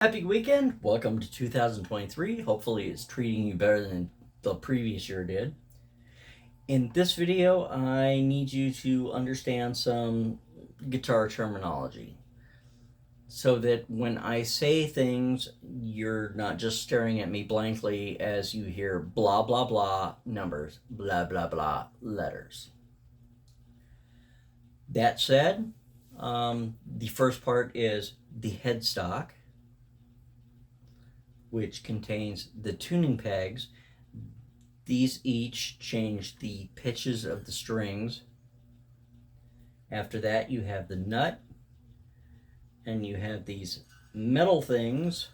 Happy weekend. Welcome to 2023. Hopefully it's treating you better than the previous year did. In this video, I need you to understand some guitar terminology so that when I say things, you're not just staring at me blankly as you hear blah, blah, blah numbers, blah, blah, blah letters. That said, the first part is the headstock, which contains the tuning pegs. These each change the pitches of the strings. After that, you have the nut, and you have these metal things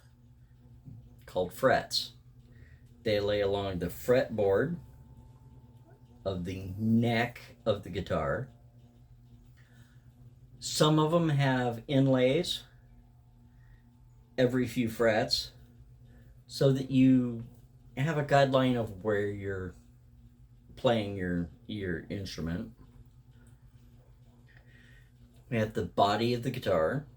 called frets. They lay along the fretboard of the neck of the guitar. Some of them have inlays every few frets, so that you have a guideline of where you're playing your instrument. We have the body of the guitar.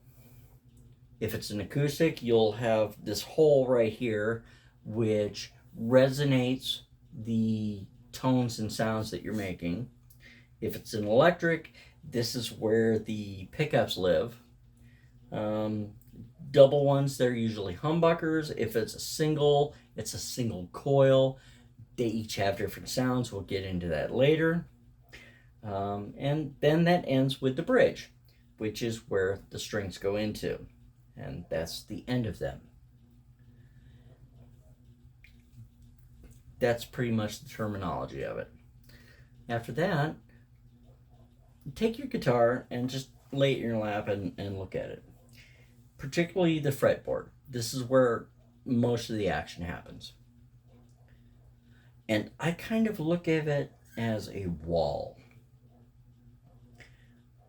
If it's an acoustic, you'll have this hole right here which resonates the tones and sounds that you're making. If it's an electric, this is where the pickups live. Double ones, they're usually humbuckers. If it's a single, it's a single coil. They each have different sounds. We'll get into that later. And then that ends with the bridge, which is where the strings go into. And that's the end of them. That's pretty much the terminology of it. After that, take your guitar and just lay it in your lap and look at it. Particularly the fretboard. This is where most of the action happens. And I kind of look at it as a wall.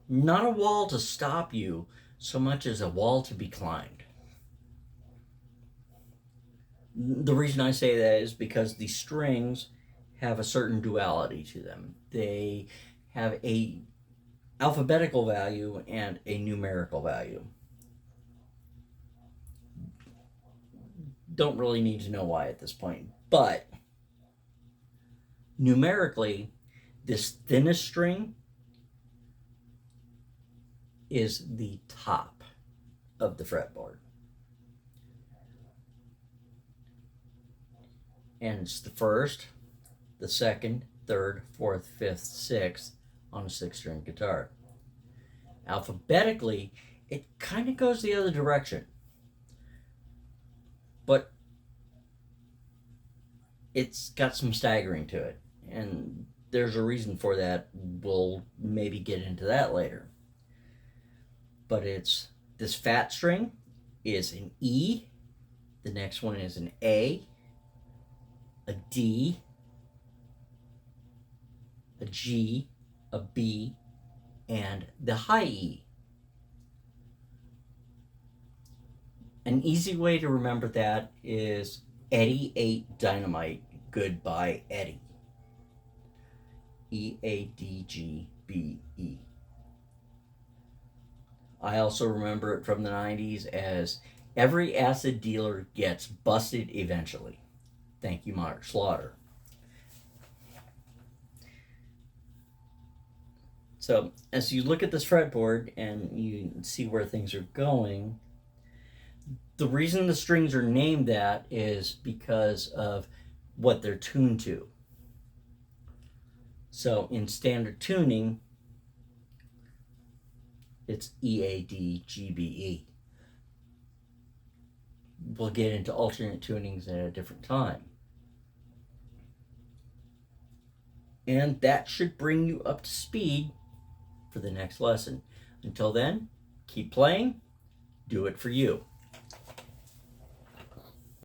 Not a wall to stop you so much as a wall to be climbed. The reason I say that is because the strings have a certain duality to them. They have a alphabetical value and a numerical value. Don't really need to know why at this point, but numerically, this thinnest string is the top of the fretboard, and it's the first, the second, third, fourth, fifth, sixth on a 6-string guitar. Alphabetically, it kind of goes the other direction, but it's got some staggering to it, and there's a reason for that. We'll maybe get into that later. But it's this fat string is an E, the next one is an A D, a G, a B, and the high E. An easy way to remember that is Eddie ate dynamite, goodbye Eddie. EADGBE. I also remember it from the 90s as every acid dealer gets busted eventually. Thank you, Mark Slaughter. So as you look at this fretboard and you see where things are going, the reason the strings are named that is because of what they're tuned to. So in standard tuning, it's EADGBE. We'll get into alternate tunings at a different time. And that should bring you up to speed for the next lesson. Until then, keep playing. Do it for you.